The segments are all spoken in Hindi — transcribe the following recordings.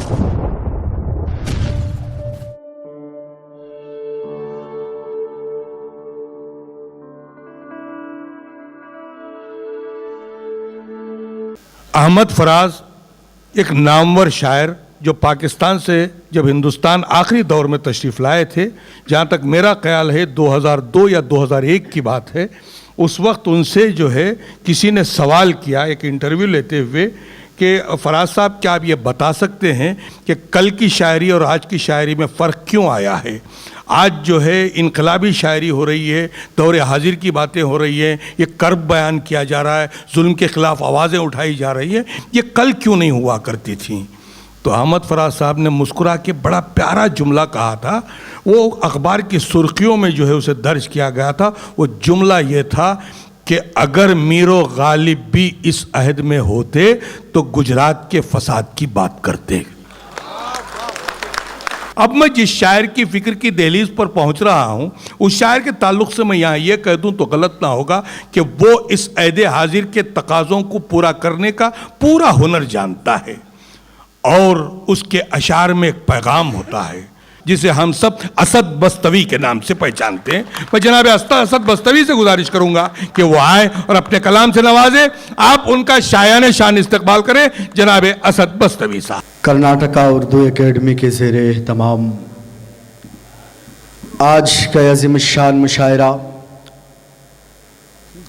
अहमद फराज एक नामवर शायर जो पाकिस्तान से जब हिंदुस्तान आखिरी दौर में तशरीफ़ लाए थे, जहाँ तक मेरा ख्याल है 2002 या 2001 की बात है, उस वक्त उनसे जो है किसी ने सवाल किया एक इंटरव्यू लेते हुए कि फराज साहब क्या आप ये बता सकते हैं कि कल की शायरी और आज की शायरी में फ़र्क क्यों आया है? आज जो है इनकलाबी शायरी हो रही है, दौर हाजिर की बातें हो रही हैं, ये कर्ब बयान किया जा रहा है, जुल्म के ख़िलाफ़ आवाज़ें उठाई जा रही हैं, ये कल क्यों नहीं हुआ करती थी? तो अहमद फराज साहब ने मुस्कुरा के बड़ा प्यारा जुमला कहा था, वो अखबार की सुर्खियों में जो है उसे दर्ज किया गया था। वो जुमला ये था कि अगर मीरो गालिब भी इस अहद में होते तो गुजरात के फसाद की बात करते। अब मैं जिस शायर की फिक्र की दहलीज पर पहुंच रहा हूं, उस शायर के ताल्लुक से मैं यहाँ ये कह दूं तो गलत ना होगा कि वो इस अहद हाजिर के तकाज़ों को पूरा करने का पूरा हुनर जानता है और उसके अशार में एक पैगाम होता है जिसे हम सब असद बस्तवी के नाम से पहचानते हैं। मैं जनाब असद बस्तवी से गुजारिश करूंगा कि वो आए और अपने कलाम से नवाजे। आप उनका शायान शान इस्तकबाल करें, जनाब असद बस्तवी साहब। कर्नाटका उर्दू एकेडमी के ज़ेरे तमाम आज का अज़ीम शान मुशायरा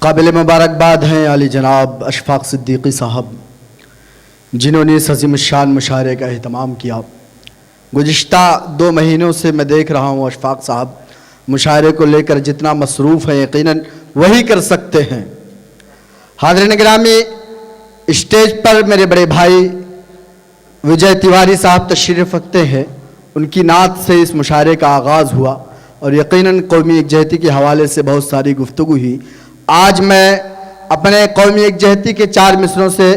काबिल मुबारकबाद हैं आली जनाब अशफाक सिद्दीकी साहब, जिन्होंने इस अज़ीम शान मुशायरे का एहतमाम किया। गुज़िश्ता 2 महीनों से मैं देख रहा हूँ अशफाक साहब मुशायरे को लेकर जितना मसरूफ़ हैं यकीनन वही कर सकते हैं। हाज़रीन गिरामी, स्टेज पर मेरे बड़े भाई विजय तिवारी साहब तशरीफ़ रखते हैं। उनकी नात से इस मुशायरे का आगाज़ हुआ और यकीनन कौमी यकजहती के हवाले से बहुत सारी गुफ्तगू हुई। आज मैं अपने कौमी यकजहती के 4 मिसरों से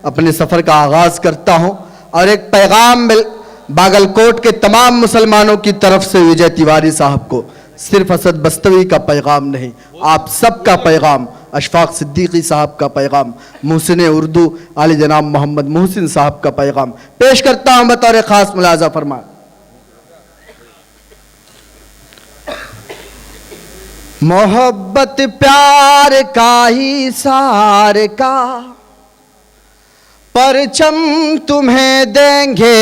अपने सफ़र का आगाज़ करता हूँ और एक पैगाम बागलकोट के तमाम मुसलमानों की तरफ से विजय तिवारी साहब को, सिर्फ असद बस्तवी का पैगाम नहीं, आप सब का पैगाम, अशफाक सिद्दीकी साहब का पैगाम, मुहसिन उर्दू आली जनाब मोहम्मद मोहसिन साहब का पैगाम पेश करता हूँ बतौर ख़ास मुलाज़ा फरमा। मोहब्बत प्यार का ही सार का परचम तुम्हें देंगे,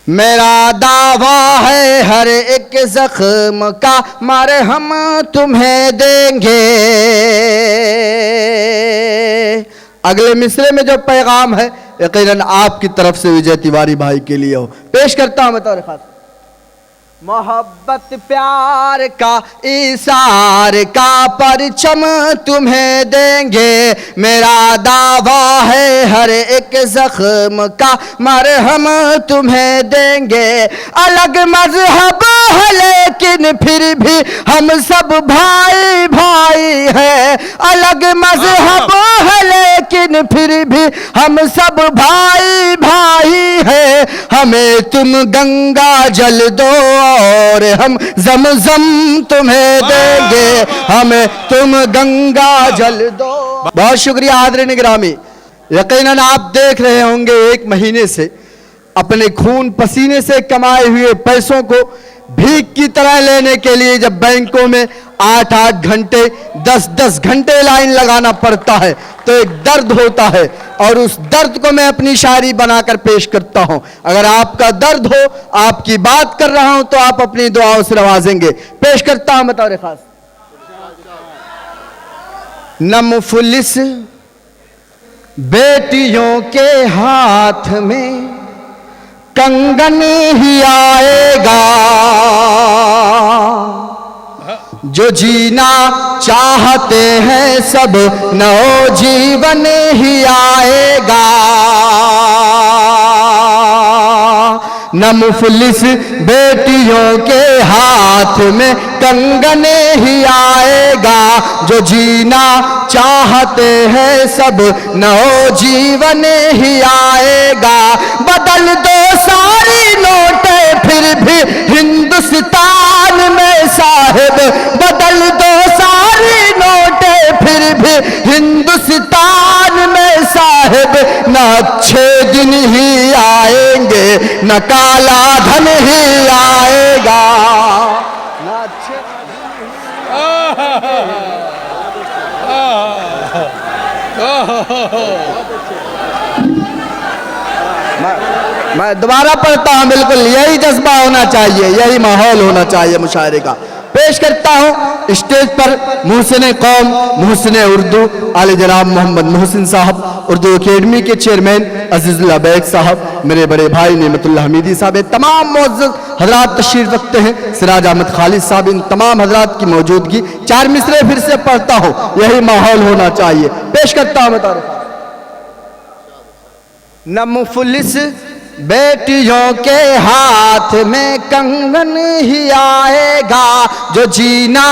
मेरा दावा है हर एक जख्म का मरहम तुम्हें देंगे। अगले मिसरे में जो पैगाम है यकीनन आपकी तरफ से विजय तिवारी भाई के लिए हो, पेश करता हूं बतौर खास। मोहब्बत प्यार का इसार का परचम तुम्हें देंगे, मेरा दावा है हर एक जख्म का मरहम तुम्हें देंगे। अलग मजहब है लेकिन फिर भी हम सब भाई भाई हैं, अलग मजहब है लेकिन फिर भी हम सब भाई भाई हैं। हमें तुम गंगा जल दो और हम ज़मज़म तुम्हें देंगे, हमें तुम गंगा जल दो। बहुत शुक्रिया हाज़रीन गिरामी। यकीनन आप देख रहे होंगे 1 महीने से अपने खून पसीने से कमाए हुए पैसों को भीख की तरह लेने के लिए जब बैंकों में 8-8 घंटे 10-10 घंटे लाइन लगाना पड़ता है तो एक दर्द होता है और उस दर्द को मैं अपनी शायरी बनाकर पेश करता हूं। अगर आपका दर्द हो, आपकी बात कर रहा हूं तो आप अपनी दुआओं से नवाजेंगे। पेश करता हूं बतौर खास। न मुफलिस बेटियों के हाथ में कंगन ही आएगा, जो जीना चाहते हैं सब नौ जीवन ही आएगा। न मुफलिस बेटियों के हाथ में कंगन ही आएगा, जो जीना चाहते हैं सब नौ जीवन ही आएगा। बदल दो सारी नोटें फिर भी हिंदुस्तान में साहिब, बदल दो सारी नोटें फिर भी हिंदुस्तान में न काला धन ही आएगा, न अच्छे मैं दोबारा पढ़ता हूं, बिल्कुल यही जज्बा होना चाहिए, यही माहौल होना चाहिए मुशायरे का। पेश करता हूं स्टेज पर मुहसिन कौम, मुहसिन उर्दू आले जनाब मोहम्मद मोहसिन साहब, उर्दू एकेडमी के चेयरमैन अजीजुल्लाह बैग साहब, मेरे बड़े भाई नेमतुल्लाह हमीदी साहब, तमाम मुअज़्ज़ज़ हजरात तशरीफ रखते हैं, सिराज अहमद खालिद साहब, इन तमाम हजरात की मौजूदगी। 4 मिसरे फिर से पढ़ता हूं, यही माहौल होना चाहिए। पेश करता हूं मैं न मुफलिस बेटियों के हाथ में कंगन ही आएगा, जो जीना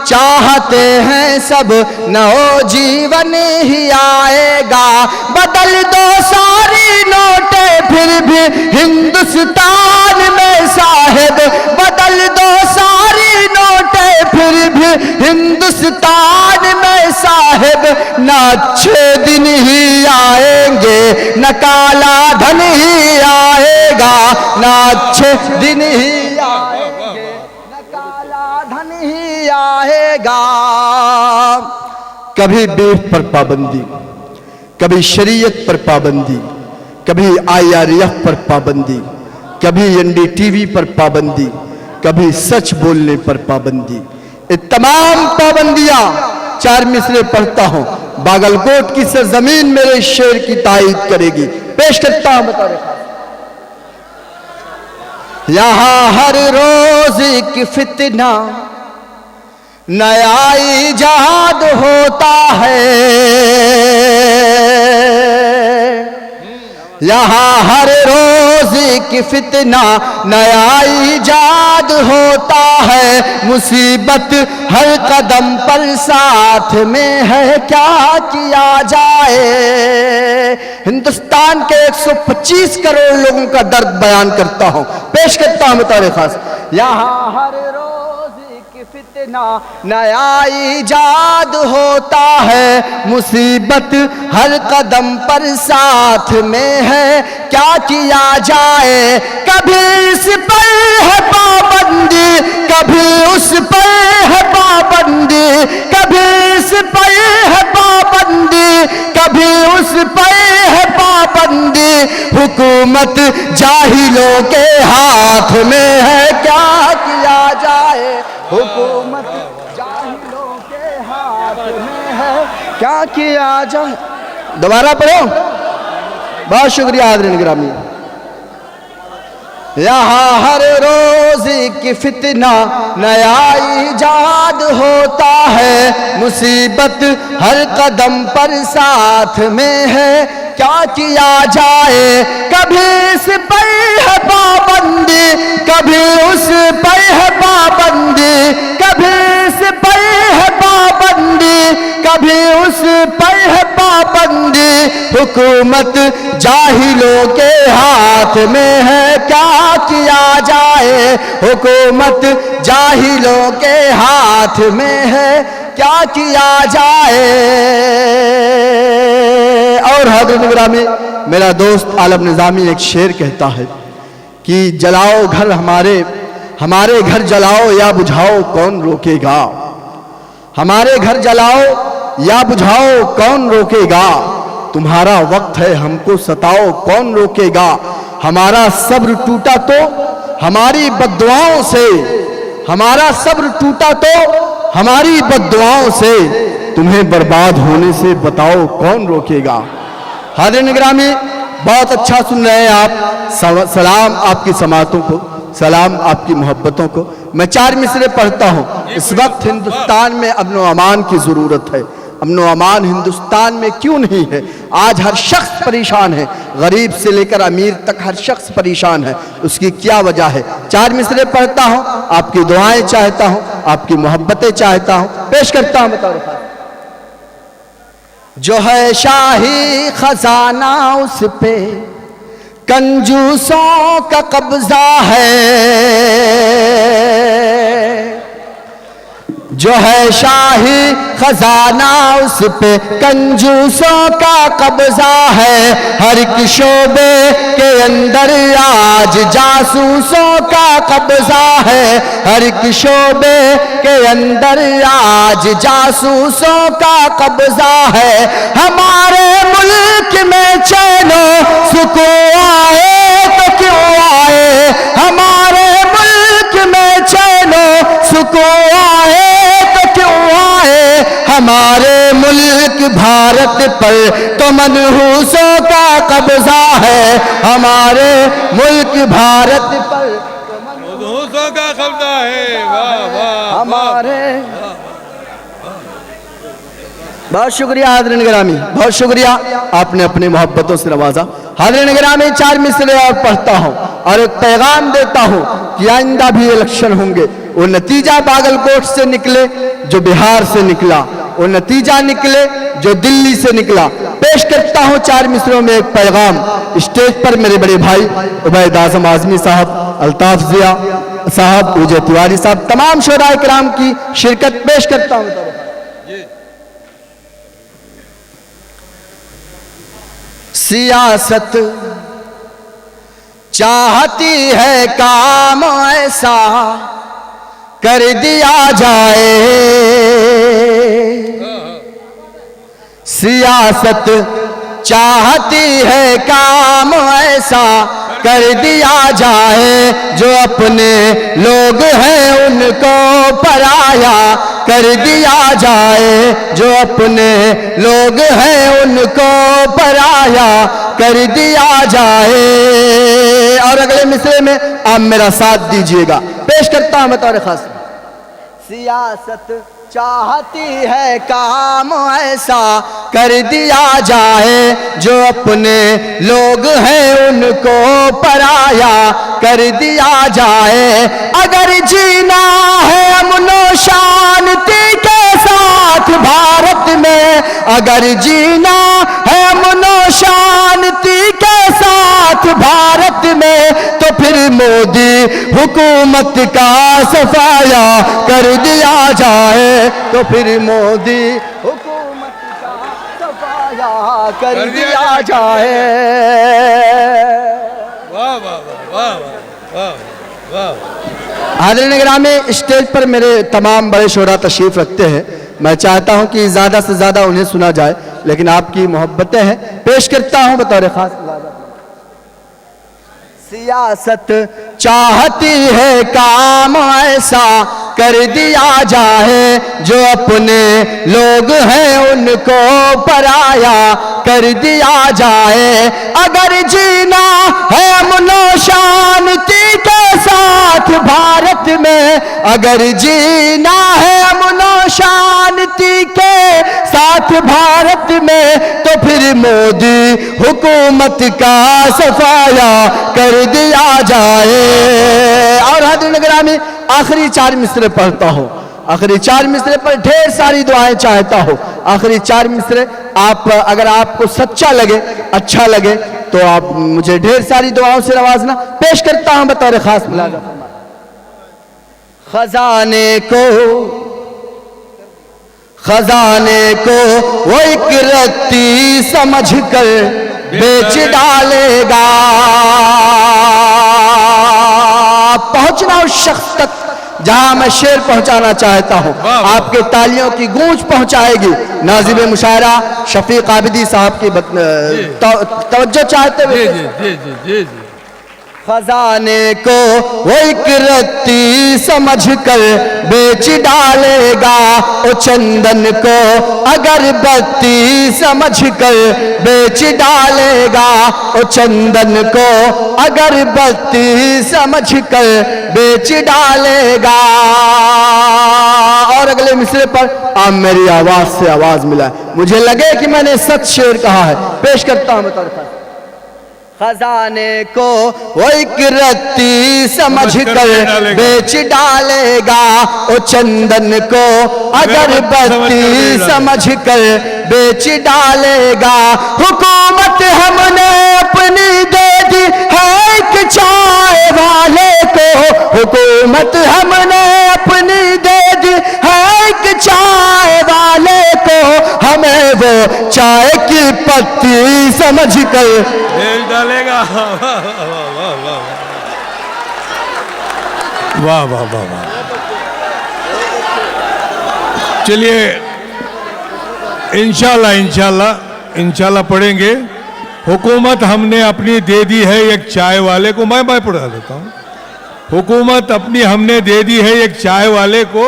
चाहते हैं सब नओ जीवन ही आएगा। बदल दो सारी नोटे फिर भी हिंदुस्तान में साहिब, बदल दो सारी नोटे फिर भी हिंदुस्तान में साहिब, न अच्छे दिन ही आएंगे न काला धन ही आएगा, न अच्छे दिन ही आएंगे न काला धन ही आएगा। कभी बीफ पर पाबंदी, कभी शरीयत पर पाबंदी, कभी IRF पर पाबंदी, कभी NDTV पर पाबंदी, कभी सच बोलने पर पाबंदी। ये तमाम पाबंदियां 4 मिसरे पढ़ता हूं, बागलकोट की सरजमीन मेरे शेर की तायीद करेगी। पेश करता हूं बता रहे, यहां हर रोज की फितना नया इजाद होता है, यहाँ हर रोज की फितना नया इजाद होता है। मुसीबत हर कदम पर साथ में है, क्या किया जाए। हिंदुस्तान के 125 करोड़ लोगों का दर्द बयान करता हूँ, पेश करता हूँ बतौर खास। यहाँ हर रोज की फितना नया इजाद होता है, मुसीबत हर कदम पर साथ में है, क्या किया जाए। कभी इस पर है पाबंदी, कभी उस पर है पाबंदी, कभी इस पर है पाबंदी, कभी उस पर है पाबंदी। हुकूमत जाहिलों के हाथ में है, क्या किया जाए। हुकूमत जाहिलों के हाथ में है, क्या किया जाए। दोबारा पढ़ो, बहुत शुक्रिया हाज़रीन गिरामी। यहाँ हर रोज की फितना नया इजाद होता है, मुसीबत हर कदम पर साथ में है, क्या किया जाए। कभी इस पर है पाबंदी, कभी उस पर है पाबंदी, कभी इस पर है पाबंदी, कभी उस पर है पाबंदी। हुकूमत जाहिलों के हाथ में है, क्या किया जाए। हुकूमत जाहिलों के हाथ में है, क्या किया जाए। और हज़रत गिरामी, मेरा दोस्त आलम निज़ामी एक शेर कहता है कि जलाओ घर हमारे घर जलाओ या बुझाओ कौन रोकेगा। हमारे घर जलाओ या बुझाओ कौन रोकेगा, तुम्हारा वक्त है हमको सताओ कौन रोकेगा। हमारा सब्र टूटा तो हमारी बद्दुआओं से, हमारा सब्र टूटा तो हमारी बद्दुआओं से, तुम्हें बर्बाद होने से बताओ कौन रोकेगा। हाज़रीन गिरामी, बहुत अच्छा सुन रहे हैं आप। सलाम आपकी समातों को, सलाम आपकी मोहब्बतों को। मैं 4 मिसरे पढ़ता हूँ। इस वक्त हिंदुस्तान में अमन व अमान की ज़रूरत है। अमन व अमान हिंदुस्तान में क्यों नहीं है। आज हर शख्स परेशान है, गरीब से लेकर अमीर तक हर शख्स परेशान है। उसकी क्या वजह है। 4 मिसरे पढ़ता हूँ, आपकी दुआएं चाहता हूँ, आपकी मोहब्बतें चाहता हूँ, पेश करता हूँ बता रहा। जो है शाही खजाना उस पे कंजूसों का कब्जा है, जो है शाही खजाना उस पे कंजूसों का कब्जा है। हर एक शोबे के अंदर आज जासूसों का कब्जा है। हर एक शोबे के अंदर आज जासूसों का कब्जा है। हमारे मुल्क में चैनो सुकून आए तो क्यों आए, हमारे मुल्क में चैनो सुकून आए तो क्यों आए। हमारे मुल्क भारत पर तो मनहूसों का कब्जा है। हमारे मुल्क भारत पर मनहूसों का कब्जा है। वाह वाह हमारे। बहुत शुक्रिया हाज़रीन गिरामी, बहुत शुक्रिया, आपने अपनी मोहब्बतों से नवाजा। हाज़रीन गिरामी, 4 मिसरे और पढ़ता हूँ और एक पैगाम देता हूँ कि आइंदा भी इलेक्शन होंगे। वो नतीजा बागलकोट से निकले जो बिहार से निकला, वो नतीजा निकले जो दिल्ली से निकला। पेश करता हूँ 4 मिसरों में एक पैगाम। स्टेज पर मेरे बड़े भाई उबैद आज़म आज़मी साहब, अल्ताफ ज़िया साहब, विजय तिवारी साहब, तमाम शोरा इकराम की शिरकत पेश करता हूँ। सियासत चाहती है काम ऐसा कर दिया जाए, सियासत चाहती है काम ऐसा कर दिया जाए। जो अपने लोग हैं उनको पराया कर दिया जाए, जो अपने लोग हैं उनको पराया कर दिया जाए। और अगले मिसरे में आप मेरा साथ दीजिएगा। पेश करता हूं बतौर खास। सियासत चाहती है काम ऐसा कर दिया जाए, जो अपने लोग हैं उनको पराया कर दिया जाए। अगर जीना है अमनो शांति के साथ भारत में, अगर जीना है अमनो शांति के साथ भारत में, तो फिर मोदी हुकूमत का सफाया कर दिया जाए, तो फिर मोदी हुकूमत का सफाया कर दिया जाए। वाह वाह वाह वाह वाह। हाज़रीन गिरामी, स्टेज पर मेरे तमाम बड़े शोरा तशरीफ रखते हैं। मैं चाहता हूं कि ज़्यादा से ज़्यादा उन्हें सुना जाए, लेकिन आपकी मोहब्बतें हैं। पेश करता हूं बतौर खास। सियासत चाहती है काम ऐसा कर दिया जाए, जो अपने लोग हैं उनको पराया कर दिया जाए। अगर जीना है अमनो शांति के साथ भारत में, अगर जीना है अमनो शांति के साथ भारत में, तो फिर मोदी हुकूमत का सफाया कर दिया जाए। और हाज़रीन गिरामी, आखिरी 4 मिसरे पढ़ता हूँ। आखिरी 4 मिसरे पर ढेर सारी दुआएं चाहता हूँ। आखिरी 4 मिसरे आप, अगर आपको सच्चा लगे, अच्छा लगे, तो आप मुझे ढेर सारी दुआओं से नवाजना। पेश करता हूँ बतौर खास। खजाने को, खजाने को वो एक रत्ती समझ कर बेच डालेगा। पहुंचना उस शख्स तक जहां मैं शेर पहुंचाना चाहता हूं, आपके तालियों की गूंज पहुंचाएगी नाजिब मुशायरा शफीक आबिदी साहब की तवज्जो चाहते हुए। खजाने को वो एक रत्ती समझ कर बेच डालेगा, ओ चंदन को अगरबत्ती समझ कर बेच डालेगा, ओ चंदन को अगरबत्ती समझ कर बेच डालेगा। और अगले मिसरे पर आप मेरी आवाज से आवाज मिला, मुझे लगे कि मैंने सच शेर कहा है। पेश करता हूं बतौर खजाने को वो एक रत्ती समझ कर बेच डालेगा, ओ चंदन को अगरबत्ती समझ कर बेच डालेगा। हुकूमत हमने अपनी दे दी है एक चाय वाले को, हुकूमत हमने अपनी दे दी है वो चाय की पत्ती समझकर भेज डालेगा। वाह वाह वाह वाह। चलिए इंशाल्लाह इंशाल्लाह इंशाल्लाह पढ़ेंगे। हुकूमत हमने अपनी दे दी है एक चाय वाले को, मैं पढ़ा देता हूँ। हुकूमत अपनी हमने दे दी है एक चाय वाले को,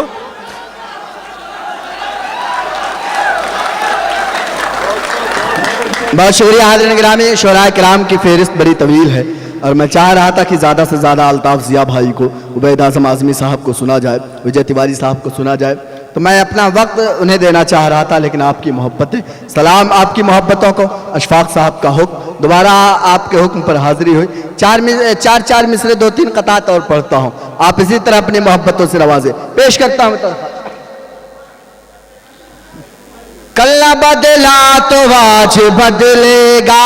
बहुत शुक्रिया हाज़िरीन गिरामी। शोराए किराम की फहरिस्त बड़ी तवील है और मैं चाह रहा था कि ज़्यादा से ज़्यादा अल्ताफ़ ज़िया भाई को, उबैद आज़म आज़मी साहब को सुना जाए, विजय तिवारी साहब को सुना जाए, तो मैं अपना वक्त उन्हें देना चाह रहा था, लेकिन आपकी मोहब्बतें, सलाम आपकी मोहब्बतों को, अशफाक साहब का हुक्म, दोबारा आपके हुक्म पर हाज़िरी हुई। चार मिसरे 2-3 क़तात और पढ़ता हूँ, आप इसी तरह अपनी मोहब्बतों से नवाजे। पेश करता हूँ तो कल न बदला तो आज बदलेगा,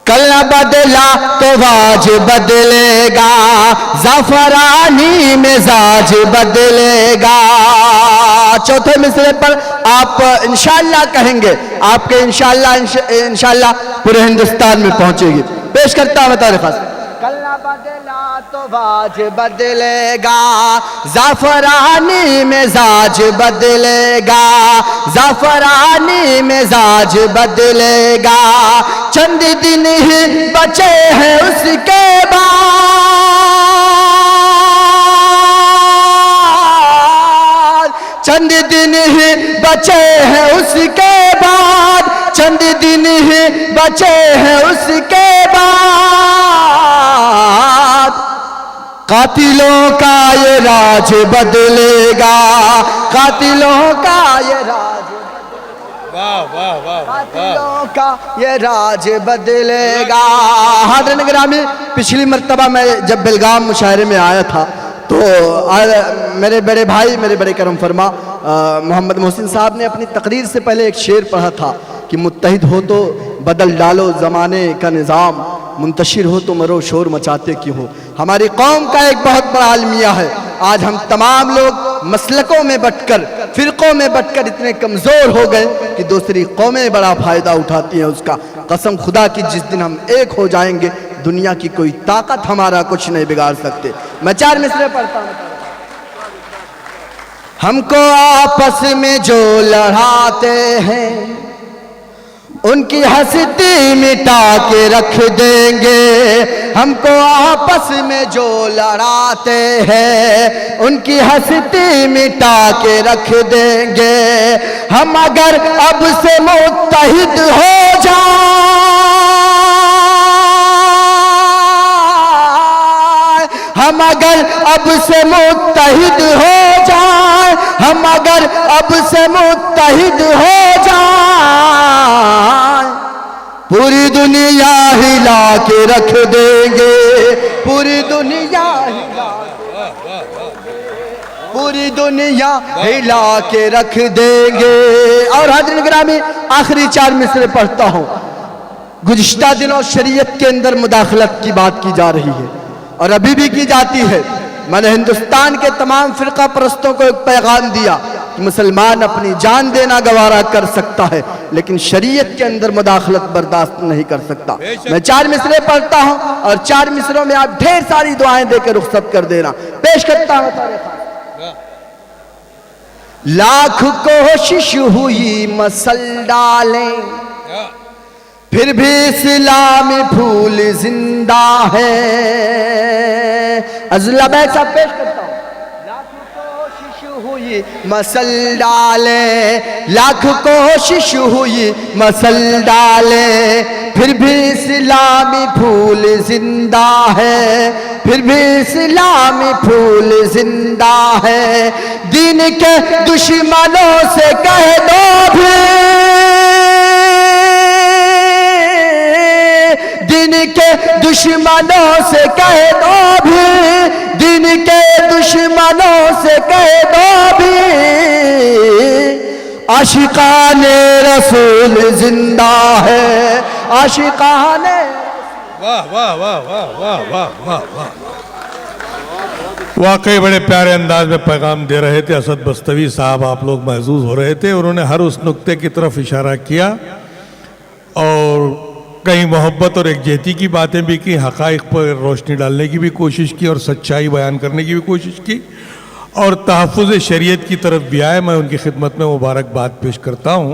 कल न बदला तो आज बदलेगा, ज़फ़रानी मिजाज बदलेगा। चौथे मिसरे पर आप इंशाअल्लाह कहेंगे, आपके इंशाअल्लाह पूरे हिंदुस्तान में पहुंचेगी। पेश करता हूं तारीख़। कल न बदला तो आज बदलेगा, ज़फ़रानी मिजाज बदलेगा, ज़फ़रानी मिजाज बदलेगा। चंद दिन ही बचे हैं उसके बाद, चंद दिन ही बचे हैं उसके बाद, चंद दिन ही बचे हैं उसके बाद। कातिलों का ये राज बदलेगा, कातिलों का ये राज, वाह वाह वाह, कातिलों का ये राज बदलेगा। हाज़िरीन गिरामी, पिछली मर्तबा मैं जब बेलगाम मुशायरे में आया था तो मेरे बड़े भाई, मेरे बड़े करम फरमा मोहम्मद मोहसिन साहब ने अपनी तकरीर से पहले एक शेर पढ़ा था कि मुत्तहिद हो तो बदल डालो ज़माने का निज़ाम, मुंतशिर हो तो मरो शोर मचाते क्यों हो। हमारी कौम का एक बहुत बड़ा अलमिया है। आज हम तमाम लोग मसलकों में बटकर, फ़िरक़ों में बटकर इतने कमज़ोर हो गए कि दूसरी कौमें बड़ा फ़ायदा उठाती हैं उसका। कसम खुदा की जिस दिन हम एक हो जाएंगे, दुनिया की कोई ताकत हमारा कुछ नहीं बिगाड़ सकते। मैं 4 मिसरे पढ़ता हूँ। हमको आपस में जो लड़ाते हैं, उनकी हस्ती मिटा के रख देंगे। हमको आपस में जो लड़ाते हैं, उनकी हस्ती मिटा के रख देंगे। हम अगर अब से मुत्तहिद हो जाए, हम अगर अब से मुत्तहिद हो जाए, हम अगर अब से मुत्तहिद हो जाए, पूरी दुनिया हिला के रख देंगे, पूरी दुनिया हिला, पूरी दुनिया हिला के रख देंगे। और हाज़िरीन गिरामी, आखिरी 4 मिसरे पढ़ता हूँ। गुज़िश्ता दिनों शरीयत के अंदर मुदाखलत की बात की जा रही है और अभी भी की जाती है। मैंने हिंदुस्तान के तमाम फ़िरक़ा परस्तों को एक पैगाम दिया कि मुसलमान अपनी जान देना गवारा कर सकता है, लेकिन शरीयत के अंदर मुदाखलत बर्दाश्त नहीं कर सकता। मैं 4 मिसरे पढ़ता हूँ और 4 मिसरों में आप ढेर सारी दुआएं देकर रुखसत कर देना। पेश करता हूँ तारीख़। लाख कोशिश हुई मसल डालें, फिर भी इस्लामी फूल जिंदा है। अज़ला बैसा पेश करता हूँ। लाख कोशिश हुई मसल डाले, लाख कोशिश हुई मसल डाले, फिर भी इस्लामी फूल जिंदा है, फिर भी इस्लामी फूल जिंदा है। दीन के दुश्मनों से कह दो भी, दिन के दुश्मनों से कह दो भी, दिन के दुश्मनों से कह दो भी, आशिकाने रसूल जिंदा है, आशिकाने। वाह वाह वाह वाह वाह वाह वाह वाह। वाकई बड़े प्यारे अंदाज में पैगाम दे रहे थे असद बस्तवी साहब, आप लोग महसूस हो रहे थे। उन्होंने हर उस नुक्ते की तरफ इशारा किया और कहीं मोहब्बत और एकजहती की बातें भी की, हक़ाइक़ पर रोशनी डालने की भी कोशिश की और सच्चाई बयान करने की भी कोशिश की और तहफ़्फ़ुज़ शरीयत की तरफ भी आए। मैं उनकी खिदमत में मुबारकबाद पेश करता हूँ।